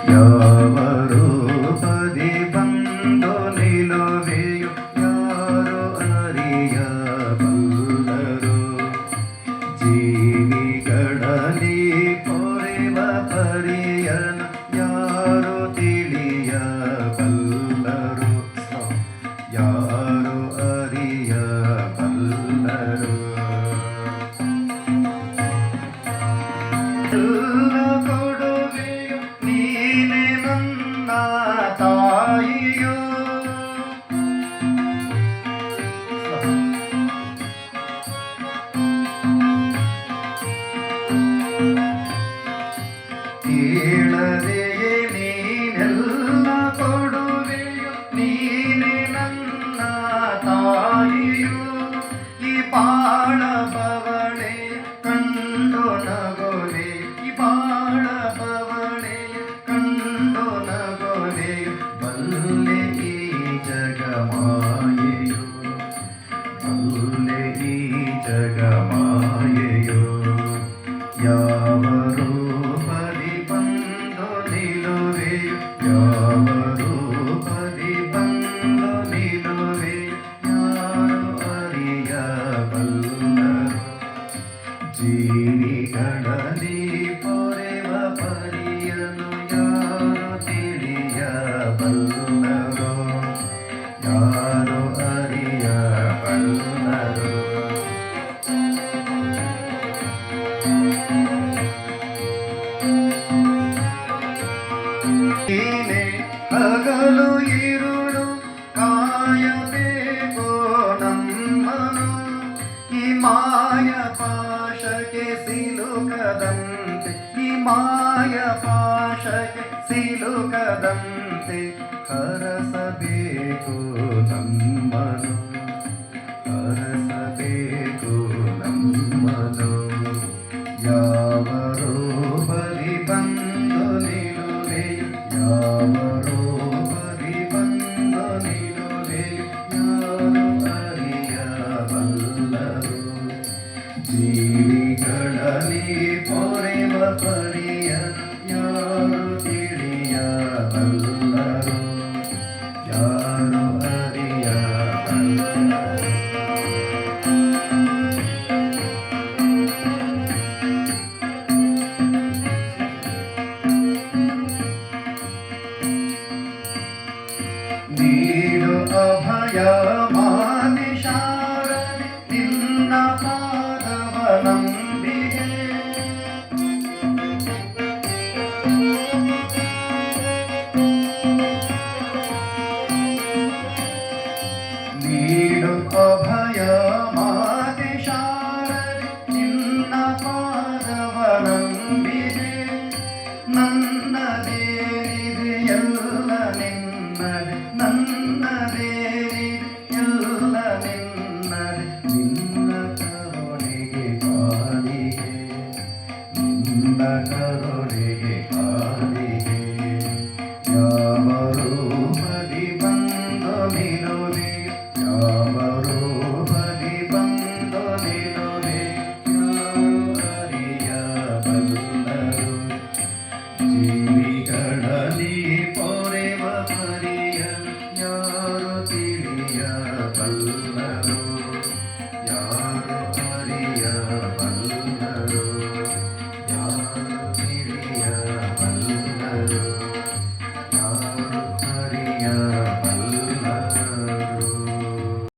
ಯಾವ ರೂಪದಿ ಬಂದು ನಿಲುವೆಯು ಯಾರು ಅರಿಯಬಲ್ಲರು. ಜೀವಿಗಳಲ್ಲಿ ಪೊರೆವ ಪರಿಯನ ಯಾರು ತಿಳಿಯಬಲ್ಲರು. ಯಾರು ಅರಿಯಬಲ್ಲರು. ಕೊಡುವೆಯು ನೀನೆ ನನ್ನ ತಾಯಿಯು. ಕೇಳದೆಯೇ ನೀನೆಲ್ಲ ಕೊಡುವೆಯು ನೀನೆ ನನ್ನ ತಾಯಿಯು. ಈ ಬಾಳ ಬವಣೆ ಕಂಡು ನಗುವೆ. ಈ ಬಾಳ ಬವಣೆ ಕಂಡು ನಗುವೆ. ಬಲ್ಲೆ ಈ ಜಗಮಾಯೆಯು. ಬಲ್ಲೆ ಈ ಜಗಮಾಯೆಯು. ಯಾವ ರೂಪದಿ ಬಂದು ನಿಲುವೆಯು ಯಾವ ರೂಪದಿ ಬಂದು ನಿಲುವೆಯು ಯಾರು ಅರಿಯಬಲ್ಲರು. ಜೀವಿಗಳಲ್ಲಿ ಪೊರೆವ ಪರಿಯನು ಯಾರು ತಿಳಿಯಬಲ್ಲರು. ಯಾರು ಅರಿಯಬಲ್ಲರು. ನೀನೆ ಹಗಲು ಇರುಳು ಕಾಯಬೇಕು ನಮ್ಮನು. ಈ ಮಾಯ ಪಾಶಕ್ಕೆ ಸಿಲುಕದಂತೆ. ಈ ಮಾಯ ಪಾಶಕ್ಕೆ ಸಿಲುಕದಂತೆ ಹರಸಬೇಕು ನಮ್ಮನು. ಹರಸಬೇಕು ನಮ್ಮನು. ಯಾವ ರೂಪದಿ ಬಂದು ನಿಲುವೆಯು ಯಾವ ರೂಪದಿ ಬಂದು ನಿಲುವೆಯು ಯಾರು ಅರಿಯಬಲ್ಲರು. ಜೀವಿಗಳಲ್ಲಿ ಪೊರೆವ ಪರಿಯನು ಯಾರು ತಿಳಿಯಬಲ್ಲರು. ಯಾರು ಅರಿಯಬಲ್ಲರು. ನೀಡು ಅಭಯ ಮಾತೆ ಶಾರದೆ ನಿನ್ನ ಪಾದವ ನಂಬಿದೆ. ನೀಡು ಅಭಯ ಮಾತೆ ಶಾರದೆ ನಿನ್ನ ಪಾದವ ನಂಬಿದೆ. ನನ್ನದೇನಿದೆ ಎಲ್ಲ ನಿನ್ನದೆ. ನನ್ನದೇನಿದೆ ಎಲ್ಲ ನಿನ್ನದೆ. ನಿನ್ನ ಕರುಣೆಗೆ ಕಾಲಿಗೆ. ನಿನ್ನ ಕರುಣೆಗೆ ಕಾಲಿಗೆ. ಯಾವ ರೂಪದಿ ಬಂದು ನಿಲುವೆಯು ಯಾವ ರೂಪದಿ ಬಂದು ನಿಲುವೆಯು ಯಾರು ಅರಿಯಬಲ್ಲರು. ಜೀವಿ